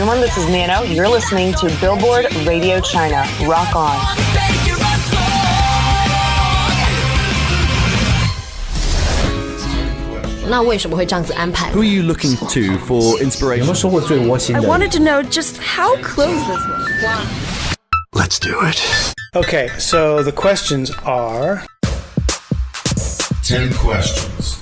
everyone. This is Nano. You're listening to Billboard Radio China. Rock on. 那为什么会这样子安排 Who are you looking to for inspiration? 有没有收过最窝心 I 的？ wanted to know just how close this was. Let's do it. Okay, so the questions are... 10 questions.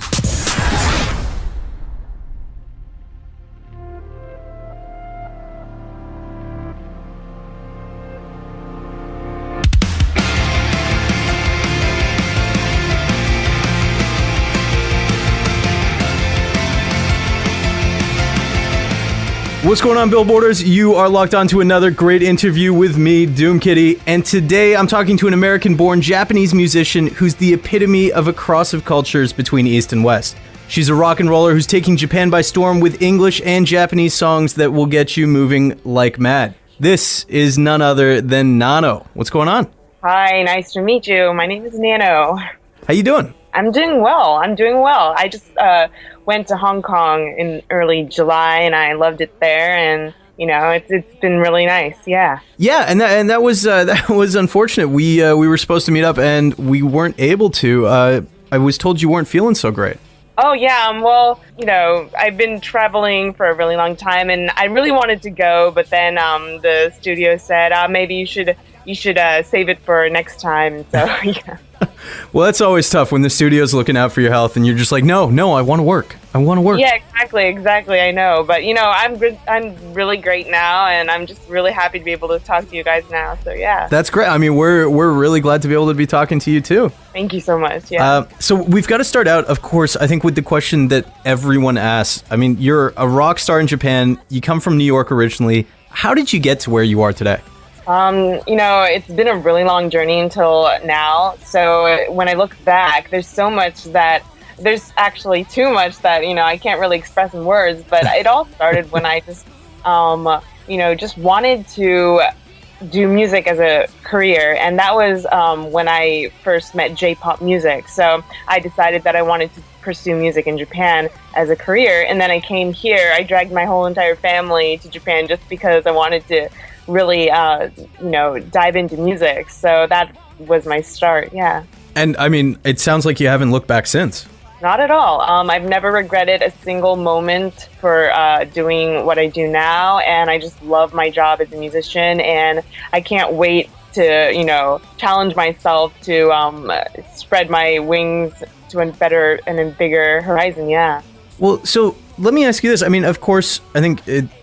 What's going on, Billboarders? You are locked on to another great interview with me, Doom Kitty, and today I'm talking to an American-born Japanese musician who's the epitome of a cross of cultures between East and West. She's a rock and roller who's taking Japan by storm with English and Japanese songs that will get you moving like mad. This is none other than Nano. What's going on? Hi, nice to meet you. My name is Nano. How you doing? I'm doing well. I just went to Hong Kong in early July, and I loved it there. And you know, it's been really nice. Yeah. Yeah, and that was unfortunate. We were supposed to meet up, and we weren't able to. I was told you weren't feeling so great. Oh yeah. Well, you know, I've been traveling for a really long time, and I really wanted to go, but then the studio said maybe you should save it for next time. So yeah. Well, that's always tough when the studio's looking out for your health and you're just like, no, I want to work. Yeah, exactly. I know. But, you know, I'm really great now, and I'm just really happy to be able to talk to you guys now. So, yeah. That's great. I mean, we're really glad to be able to be talking to you, too. Thank you so much. Yeah. So we've got to start out, of course, I think with the question that everyone asks. I mean, you're a rock star in Japan. You come from New York originally. How did you get to where you are today? You know, it's been a really long journey until now. So when I look back, there's actually too much that, you know, I can't really express in words, but it all started when I just, you know, just wanted to do music as a career. And that was when I first met J-pop music. So I decided that I wanted to pursue music in Japan as a career. And then I came here. I dragged my whole entire family to Japan just because I wanted to really, you know, dive into music. So that was my start, yeah. And, I mean, it sounds like you haven't looked back since. Not at all. I've never regretted a single moment for doing what I do now, and I just love my job as a musician, and I can't wait to, you know, challenge myself to spread my wings to a better and a bigger horizon, yeah. Well, so let me ask you this. I mean, of course, I think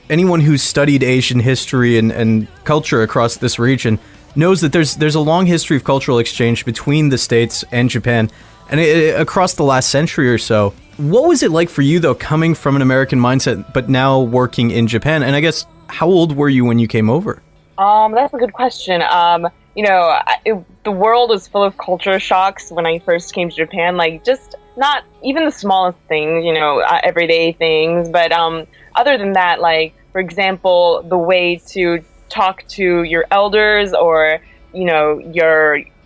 anyone who's studied Asian history and culture across this region knows that there's a long history of cultural exchange between the States and Japan, and across the last century or so. What was it like for you, though, coming from an American mindset, but now working in Japan? And I guess, how old were you when you came over? That's a good question. You know, the world was full of culture shocks when I first came to Japan, like just not even the smallest things, you know, everyday things. But other than that, like, for example, the way to talk to your elders, or, you know,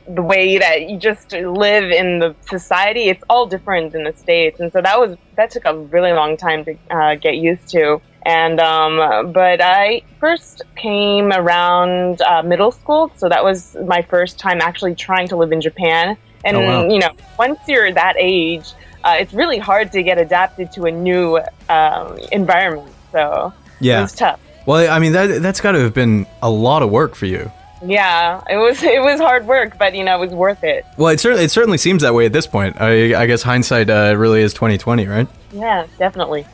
the way that you just live in the society, it's all different in the States. And so that took a really long time to get used to. And but I first came around middle school, so that was my first time actually trying to live in Japan. And, you know, once you're that age, it's really hard to get adapted to a new environment. So yeah. It was tough. Well, I mean, that's got to have been a lot of work for you. Yeah, it was hard work, but, you know, it was worth it. Well, it certainly seems that way at this point. I guess hindsight really is 20/20, right? Yeah, definitely.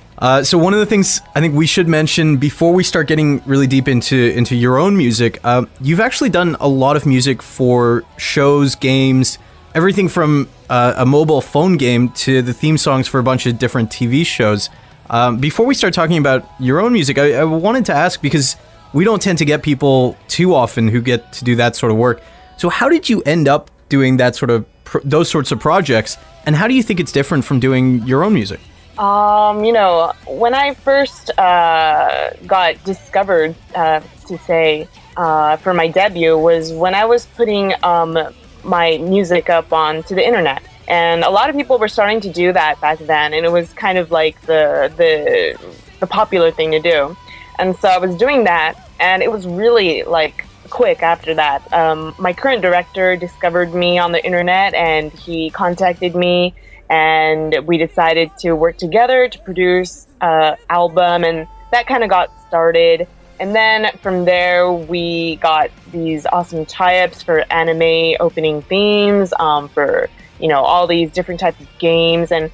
So one of the things I think we should mention before we start getting really deep into your own music, you've actually done a lot of music for shows, games, everything from a mobile phone game to the theme songs for a bunch of different TV shows. Before we start talking about your own music, I wanted to ask, because we don't tend to get people too often who get to do that sort of work. So how did you end up doing that sort of those sorts of projects, and how do you think it's different from doing your own music? You know, when I first got discovered, to say, for my debut was when I was putting my music up onto the internet. And a lot of people were starting to do that back then, and it was kind of like the popular thing to do. And so I was doing that, and it was really like quick after that. My current director discovered me on the internet, and he contacted me, and we decided to work together to produce an album, and that kind of got started. And then from there, we got these awesome tie-ups for anime opening themes, for, all these different types of games. And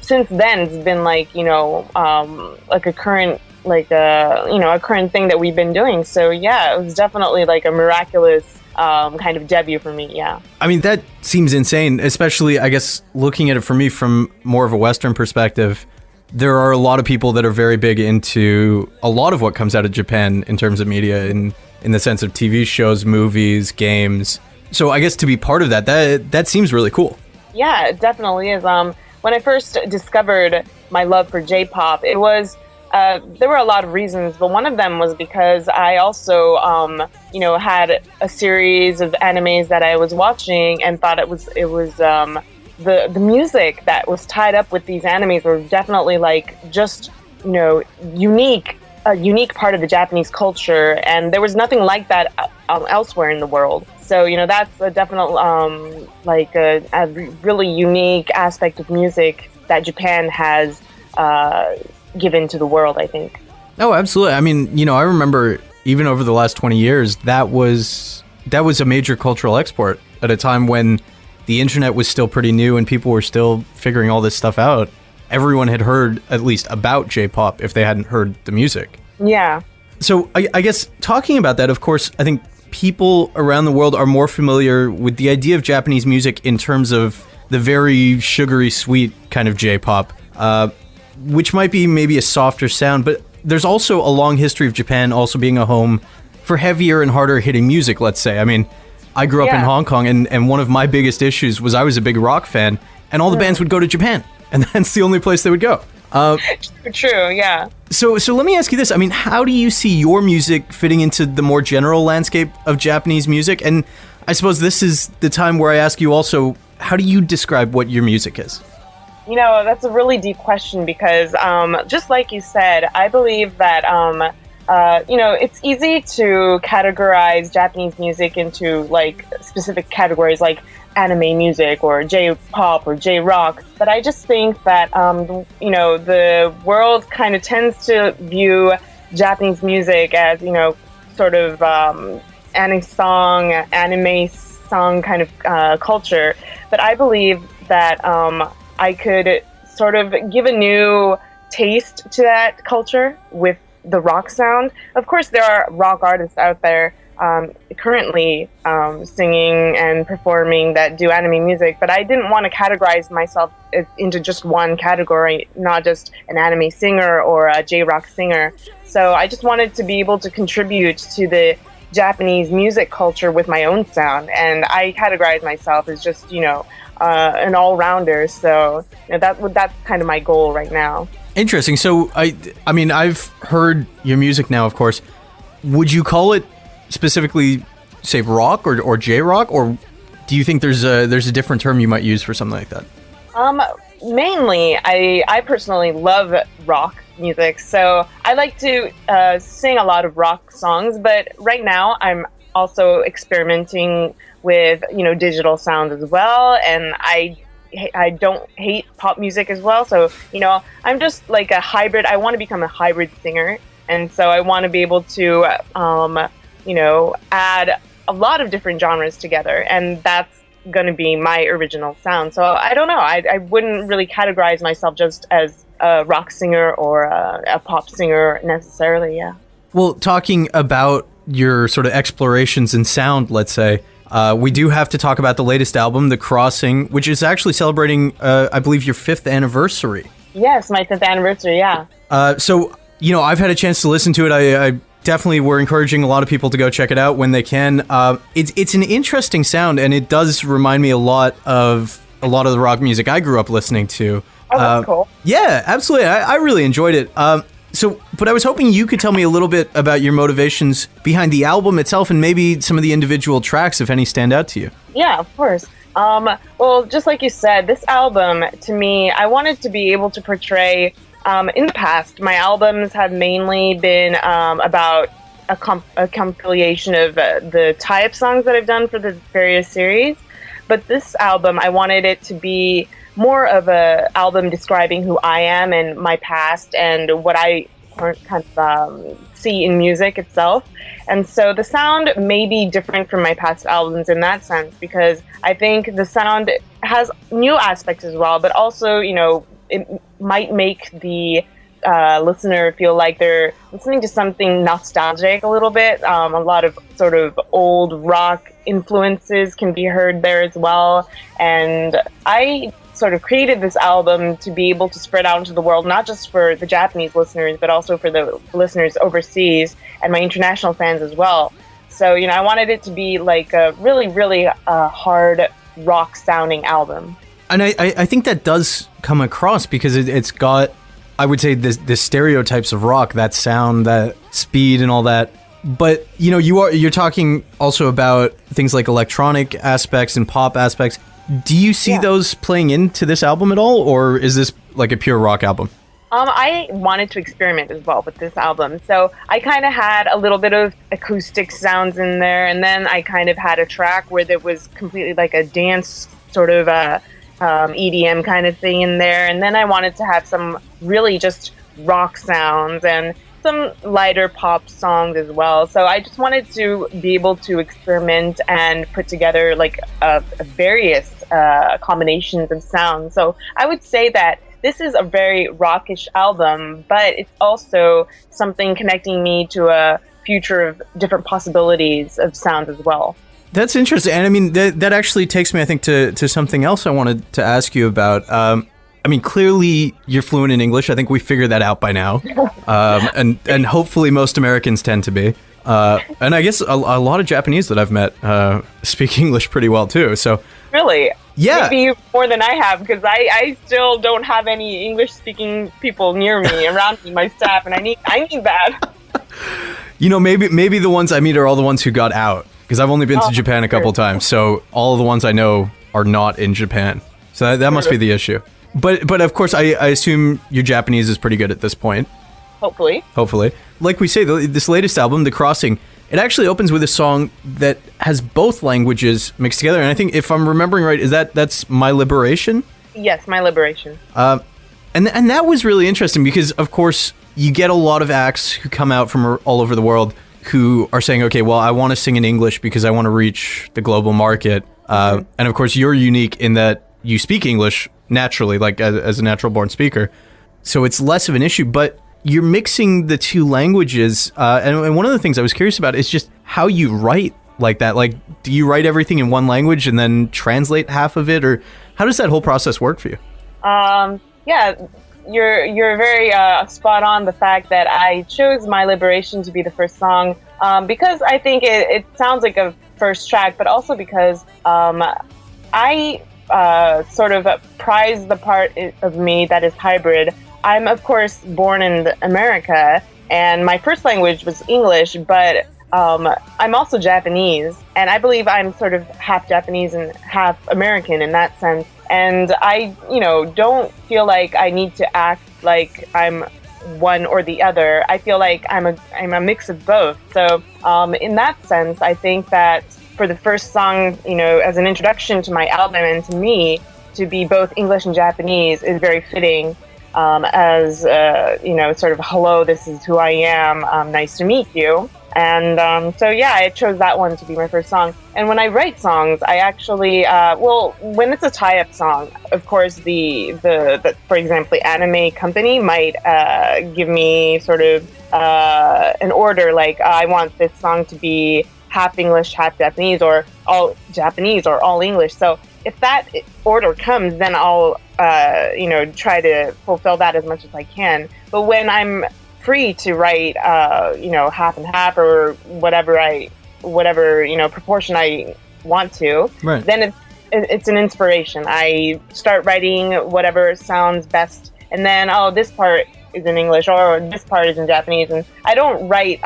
since then, it's been like, like a current, a current thing that we've been doing. So yeah, it was definitely like a miraculous kind of debut for me, yeah. I mean, that seems insane, especially, I guess, looking at it for me from more of a Western perspective. There are a lot of people that are very big into a lot of what comes out of Japan in terms of media, in the sense of TV shows, movies, games. So I guess to be part of that seems really cool. Yeah, it definitely is. When I first discovered my love for J-pop, it was there were a lot of reasons, but one of them was because I also had a series of animes that I was watching and thought it was the music that was tied up with these animes were definitely like just unique, a unique part of the Japanese culture, and there was nothing like that elsewhere in the world. So that's a definite like a really unique aspect of music that Japan has given to the world, I think. Oh, absolutely. I mean, I remember even over the last 20 years, that was a major cultural export at a time when the internet was still pretty new and people were still figuring all this stuff out. Everyone had heard at least about J-pop if they hadn't heard the music. Yeah. So I guess talking about that, of course, I think people around the world are more familiar with the idea of Japanese music in terms of the very sugary, sweet kind of J-pop, which might be maybe a softer sound, but there's also a long history of Japan also being a home for heavier and harder hitting music, let's say. I mean, I grew up in Hong Kong, and one of my biggest issues was I was a big rock fan, and all the bands would go to Japan, and that's the only place they would go. True, yeah. So let me ask you this. I mean, how do you see your music fitting into the more general landscape of Japanese music? And I suppose this is the time where I ask you also, how do you describe what your music is? That's a really deep question because just like you said, I believe that it's easy to categorize Japanese music into like specific categories like anime music or J-pop or J-rock, but I just think that the world kind of tends to view Japanese music as sort of anime song kind of culture. But I believe that I could sort of give a new taste to that culture with the rock sound. Of course, there are rock artists out there currently singing and performing that do anime music, but I didn't want to categorize myself into just one category, not just an anime singer or a J-rock singer. So I just wanted to be able to contribute to the Japanese music culture with my own sound, and I categorize myself as just an all-rounder. So that's kind of my goal right now. Interesting. So I mean, I've heard your music now, of course. Would you call it specifically, say, rock or J-rock, or do you think there's a different term you might use for something like that? Mainly, I personally love rock music, so I like to sing a lot of rock songs. But right now, I'm also experimenting with digital sounds as well, and I don't hate pop music as well. So I'm just like a hybrid. I want to become a hybrid singer, and so I want to be able to add a lot of different genres together, and that's going to be my original sound. So I don't know. I wouldn't really categorize myself just as a rock singer or a pop singer necessarily. Yeah. Well, talking about your sort of explorations in sound, let's say, we do have to talk about the latest album, The Crossing, which is actually celebrating, I believe, your 5th anniversary. Yes, my 5th anniversary, yeah. So, I've had a chance to listen to it. I definitely were encouraging a lot of people to go check it out when they can. It's an interesting sound, and it does remind me a lot of the rock music I grew up listening to. Oh, that's cool. Yeah, absolutely. I really enjoyed it. But I was hoping you could tell me a little bit about your motivations behind the album itself and maybe some of the individual tracks, if any, stand out to you. Yeah, of course. Well, just like you said, this album, to me, I wanted to be able to portray In the past, my albums have mainly been about a compilation of the tie-up songs that I've done for the various series. But this album, I wanted it to be more of a album describing who I am and my past and what I kind of see in music itself. And so the sound may be different from my past albums in that sense, because I think the sound has new aspects as well, but also, it might make the listener feel like they're listening to something nostalgic a little bit. A lot of sort of old rock influences can be heard there as well. And I sort of created this album to be able to spread out into the world, not just for the Japanese listeners, but also for the listeners overseas and my international fans as well. So, I wanted it to be like a really, really hard rock sounding album. And I think that does come across because it's got, I would say, the stereotypes of rock, that sound, that speed and all that. But, you're talking also about things like electronic aspects and pop aspects. Do you see those playing into this album at all, or is this like a pure rock album? I wanted to experiment as well with this album. So I kind of had a little bit of acoustic sounds in there, and then I kind of had a track where there was completely like a dance sort of EDM kind of thing in there. And then I wanted to have some really just rock sounds and some lighter pop songs as well. So I just wanted to be able to experiment and put together like various combinations of sounds. So I would say that this is a very rockish album, but it's also something connecting me to a future of different possibilities of sounds as well. That's interesting. And I mean, that actually takes me, I think, to something else I wanted to ask you about. I mean, clearly you're fluent in English. I think we figured that out by now. And hopefully most Americans tend to be. And I guess a lot of Japanese that I've met speak English pretty well too. So really? Yeah. Maybe more than I have, because I still don't have any English-speaking people near me, around me, my staff, and I need that. Maybe the ones I meet are all the ones who got out, because I've only been to Japan a couple times, so all of the ones I know are not in Japan. So that must be the issue. But of course, I assume your Japanese is pretty good at this point. Hopefully. Like we say, this latest album, The Crossing, it actually opens with a song that has both languages mixed together. And I think, if I'm remembering right, that's My Liberation? Yes, My Liberation. And that was really interesting because, of course, you get a lot of acts who come out from all over the world who are saying, okay, well, I want to sing in English because I want to reach the global market. And of course, you're unique in that you speak English naturally, like as a natural born speaker. So it's less of an issue, but you're mixing the two languages. And one of the things I was curious about is just how you write like that. Like, do you write everything in one language and then translate half of it? Or how does that whole process work for you? Yeah, you're very spot on the fact that I chose My Liberation to be the first song because I think it sounds like a first track, but also because I sort of prize the part of me that is hybrid. I'm, of course, born in America, and my first language was English, but I'm also Japanese, and I believe I'm sort of half Japanese and half American in that sense. And I, don't feel like I need to act like I'm one or the other. I feel like I'm a mix of both. So in that sense, I think that for the first song, as an introduction to my album and to me, to be both English and Japanese is very fitting. As sort of, hello, this is who I am. Nice to meet you. And so I chose that one to be my first song. And when I write songs, I actually, when it's a tie-up song, of course, the for example, the anime company might give me sort of an order, like I want this song to be half English, half Japanese, or all Japanese or all English. So if that order comes, then I'll try to fulfill that as much as I can. But when I'm free to write half and half or whatever proportion I want to, right, then it's an inspiration. I start writing whatever sounds best, and then this part is in English or this part is in Japanese, and I don't write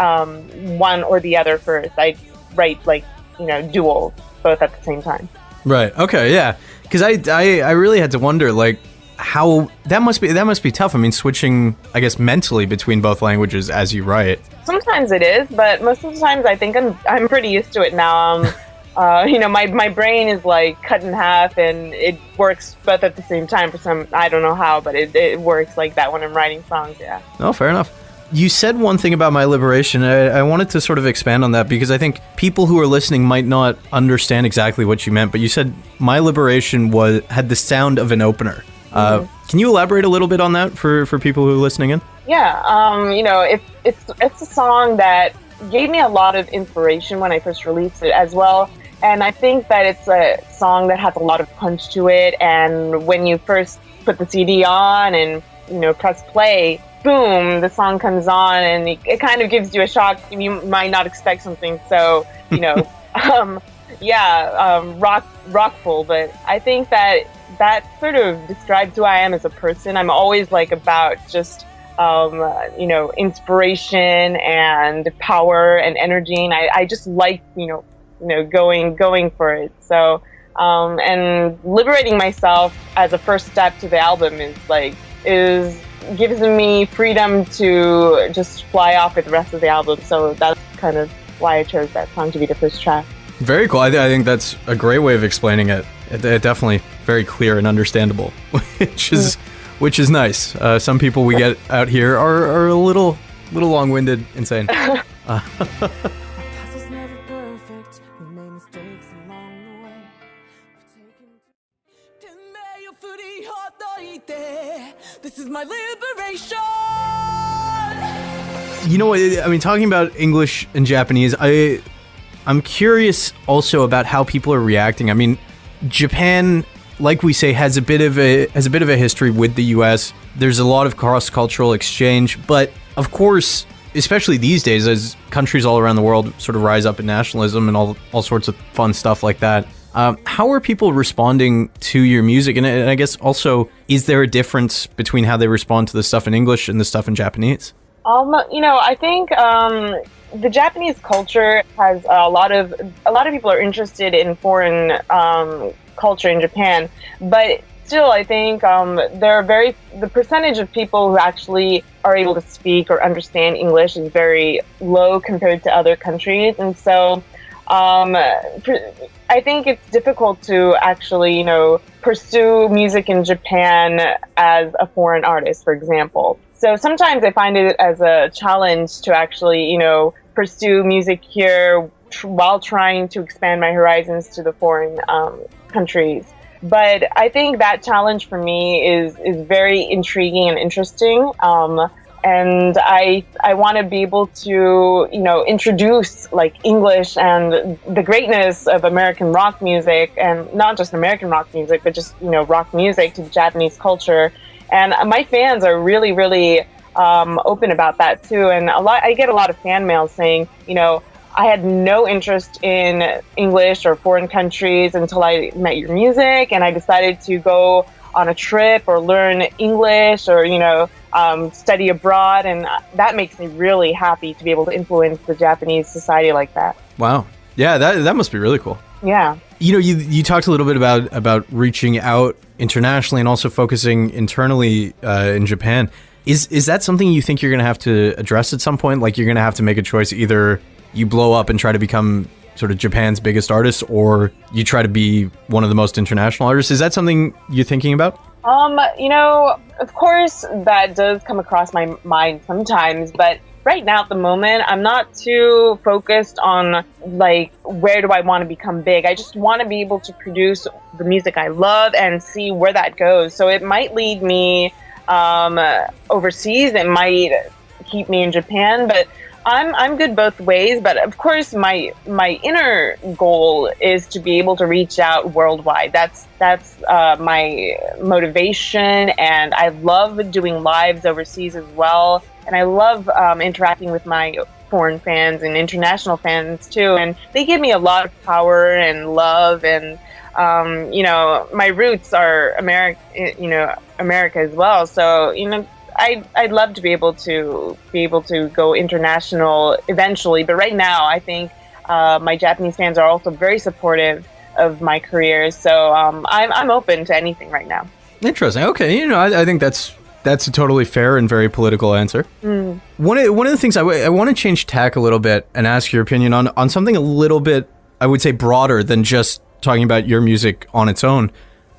one or the other first. I write dual, both at the same time. Right. Okay. Yeah. Because I really had to wonder, like, how that must be tough. I mean, switching, I guess, mentally between both languages as you write. Sometimes it is, but most of the times I think I'm pretty used to it now. My brain is like cut in half, and it works both at the same time for some. I don't know how, but it works like that when I'm writing songs. Yeah. Oh, fair enough. You said one thing about My Liberation. I wanted to sort of expand on that because I think people who are listening might not understand exactly what you meant, but you said My Liberation had the sound of an opener. Can you elaborate a little bit on that for people who are listening in? Yeah, it's a song that gave me a lot of inspiration when I first released it as well. And I think that it's a song that has a lot of punch to it. And when you first put the CD on and, press play, boom, the song comes on, and it kind of gives you a shock. You might not expect something so, rockful. But I think that sort of describes who I am as a person. I'm always like about just, inspiration and power and energy. And I just like, going for it. So, and liberating myself as a first step to the album gives me freedom to just fly off with the rest of the album. So that's kind of why I chose that song to be the first track. Very cool. I think that's a great way of explaining it. It definitely very clear and understandable, which is nice. Some people we get out here are a little long-winded, insane. This is my liberation. You know what? I mean, talking about English and Japanese, I'm curious also about how people are reacting. I mean, Japan, like we say, has a bit of a history with the US. There's a lot of cross-cultural exchange, but of course, especially these days, as countries all around the world sort of rise up in nationalism and all sorts of fun stuff like that. How are people responding to your music? And I guess also, is there a difference between how they respond to the stuff in English and the stuff in Japanese? I think the Japanese culture has a lot of people are interested in foreign culture in Japan, but still, I think the percentage of people who actually are able to speak or understand English is very low compared to other countries, and so I think it's difficult to actually, pursue music in Japan as a foreign artist, for example. So sometimes I find it as a challenge to actually, pursue music here while trying to expand my horizons to the foreign countries. But I think that challenge for me is very intriguing and interesting. And I want to be able to, introduce like English and the greatness of American rock music, and not just American rock music, but just, rock music to the Japanese culture. And my fans are really, really open about that too. And I get a lot of fan mail saying, I had no interest in English or foreign countries until I met your music, and I decided to go on a trip or learn English or, study abroad. And that makes me really happy to be able to influence the Japanese society like that. Wow. Yeah, that must be really cool. Yeah. You talked a little bit about reaching out internationally and also focusing internally in Japan. Is that something you think you're going to have to address at some point? Like you're going to have to make a choice, either you blow up and try to become sort of Japan's biggest artist, or you try to be one of the most international artists. Is that something you're thinking about? Of course that does come across my mind sometimes, but right now at the moment, I'm not too focused on like, where do I want to become big? I just want to be able to produce the music I love and see where that goes. So it might lead me overseas. It might keep me in Japan, but I'm good both ways. But of course, my inner goal is to be able to reach out worldwide. That's my motivation, and I love doing lives overseas as well. And I love interacting with my foreign fans and international fans too. And they give me a lot of power and love. And my roots are America as well. So I'd love to be able to go international eventually, but right now I think my Japanese fans are also very supportive of my career. So I'm open to anything right now. Interesting. Okay, I think that's a totally fair and very political answer. One of the things I want to change tack a little bit and ask your opinion on something a little bit, I would say, broader than just talking about your music on its own.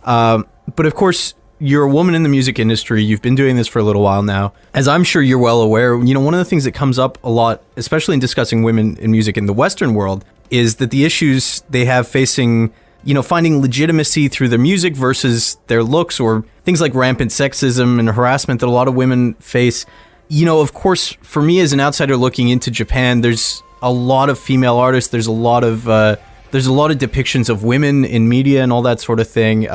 But of course, you're a woman in the music industry. You've been doing this for a little while now. As I'm sure you're well aware, one of the things that comes up a lot, especially in discussing women in music in the Western world, is that the issues they have facing, finding legitimacy through their music versus their looks, or things like rampant sexism and harassment that a lot of women face. Of course, for me as an outsider looking into Japan, there's a lot of female artists. There's a lot of depictions of women in media and all that sort of thing.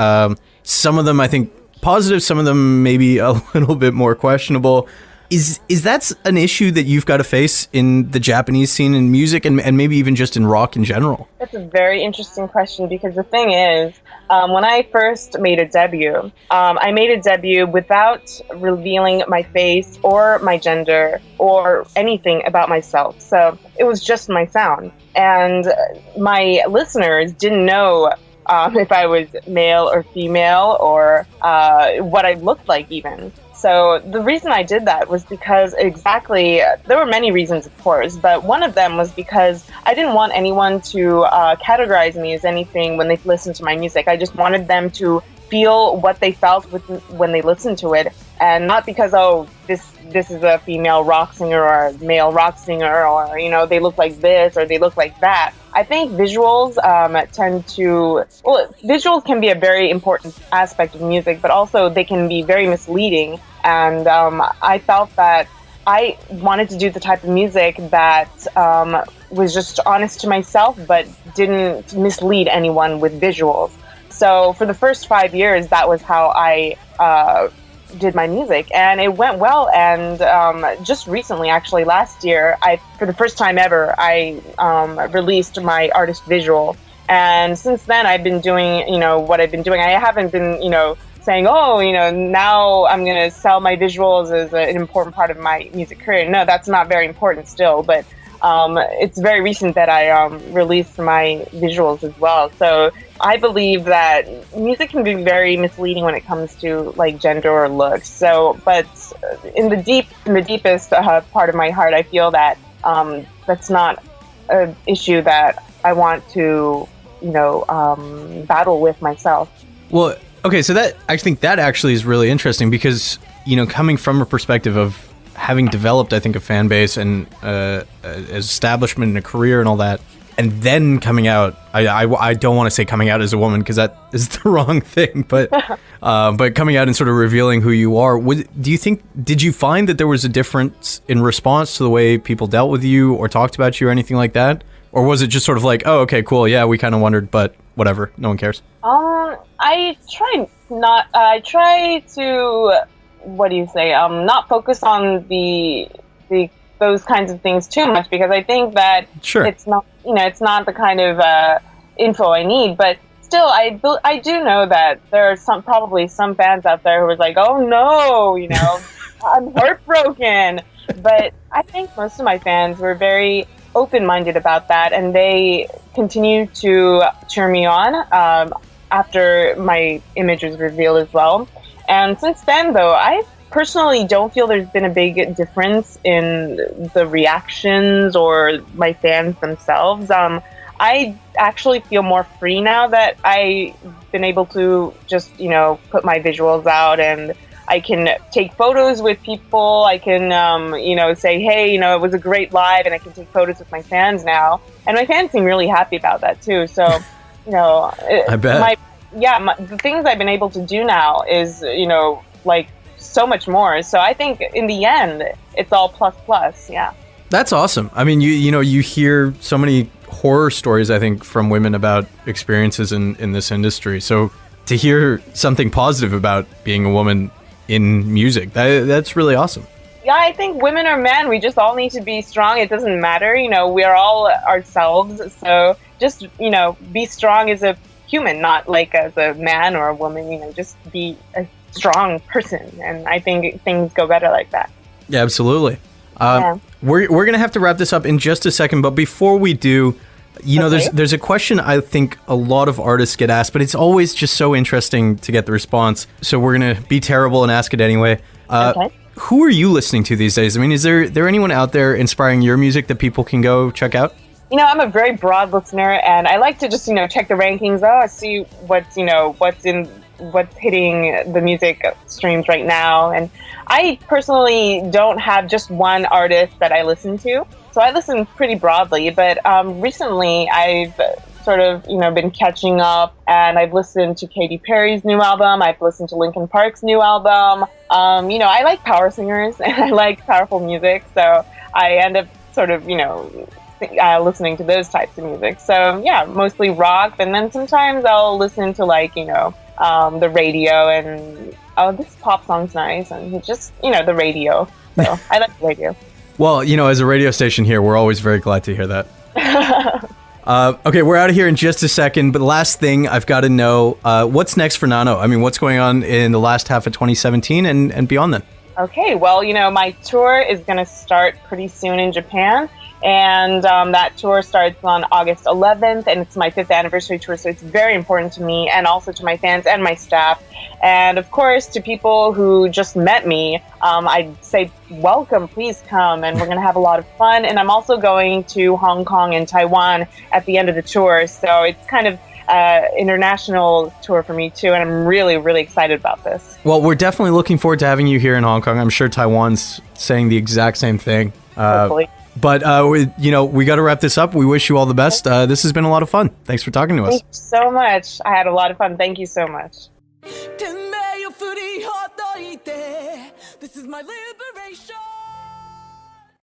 Some of them, I think, positive, some of them maybe a little bit more questionable. Is that an issue that you've got to face in the Japanese scene in music and maybe even just in rock in general? That's a very interesting question, because the thing is, when I first made a debut, I made a debut without revealing my face or my gender or anything about myself. So it was just my sound. And my listeners didn't know if I was male or female or what I looked like even. So the reason I did that was because there were many reasons, of course, but one of them was because I didn't want anyone to categorize me as anything when they listened to my music. I just wanted them to feel what they felt when they listened to it, and not because, this is a female rock singer or a male rock singer, or, they look like this or they look like that. I think visuals visuals can be a very important aspect of music, but also they can be very misleading. And I felt that I wanted to do the type of music that was just honest to myself, but didn't mislead anyone with visuals. So for the first 5 years, that was how I did my music, and it went well. And just recently, actually last year, for the first time ever, I released my artist visual. And since then, I've been doing, what I've been doing. I haven't been, saying, now I'm going to sell my visuals as an important part of my music career. No, that's not very important still, but it's very recent that I released my visuals as well. So I believe that music can be very misleading when it comes to like gender or looks. So, but in the deepest part of my heart, I feel that that's not an issue that I want to, battle with myself. Well, okay, so I think that actually is really interesting because, coming from a perspective of having developed, I think, a fan base and establishment and a career and all that, and then coming out, I don't want to say coming out as a woman because that is the wrong thing, but coming out and sort of revealing who you are. Did you find that there was a difference in response to the way people dealt with you or talked about you or anything like that? Or was it just sort of like, oh, okay, cool, yeah, we kind of wondered, but whatever, no one cares? I try to, not focus on those kinds of things too much, because I think that it's not, it's not the kind of info I need. But still, I do know that there are probably some fans out there who are like, oh no, I'm heartbroken. But I think most of my fans were very open-minded about that, and they continue to cheer me on after my image was revealed as well. And since then, though, I personally don't feel there's been a big difference in the reactions or my fans themselves. I actually feel more free now that I've been able to just, put my visuals out, and I can take photos with people. I can, say, hey, it was a great live, and I can take photos with my fans now. And my fans seem really happy about that too. So, I bet. The things I've been able to do now is, so much more. So I think in the end, it's all plus. Yeah. That's awesome. I mean, you hear so many horror stories, I think, from women about experiences in this industry. So to hear something positive about being a woman in music, that's really awesome. Yeah, I think women or men, we just all need to be strong. It doesn't matter. We're all ourselves. So just, be strong as a human, not like as a man or a woman, just be a strong person. And I think things go better like that. Yeah, absolutely. We're going to have to wrap this up in just a second. But before we do, You know, Okay. there's a question I think a lot of artists get asked, but it's always just so interesting to get the response. So we're gonna be terrible and ask it anyway. Okay. Who are you listening to these days? I mean, is there anyone out there inspiring your music that people can go check out? You know, I'm a very broad listener, and I like to just, check the rankings. Oh, I see what's hitting the music streams right now. And I personally don't have just one artist that I listen to. So I listen pretty broadly, but recently I've sort of, been catching up, and I've listened to Katy Perry's new album. I've listened to Linkin Park's new album. I like power singers and I like powerful music. So I end up sort of, listening to those types of music. So yeah, mostly rock, and then sometimes I'll listen to the radio and this pop song's nice, and just the radio. So I like the radio. Well, as a radio station here, we're always very glad to hear that. Okay, we're out of here in just a second, but last thing I've got to know, what's next for Nano? I mean, what's going on in the last half of 2017 and beyond then? Okay, well, my tour is going to start pretty soon in Japan. And that tour starts on August 11th, and it's my 5th anniversary tour, so it's very important to me, and also to my fans and my staff. And of course, to people who just met me, I'd say welcome, please come, and we're going to have a lot of fun. And I'm also going to Hong Kong and Taiwan at the end of the tour, so it's kind of international tour for me too, and I'm really, really excited about this. Well, we're definitely looking forward to having you here in Hong Kong. I'm sure Taiwan's saying the exact same thing. Hopefully. But, we got to wrap this up. We wish you all the best. This has been a lot of fun. Thanks for talking to us. Thank you so much. I had a lot of fun. Thank you so much. This is my liberation.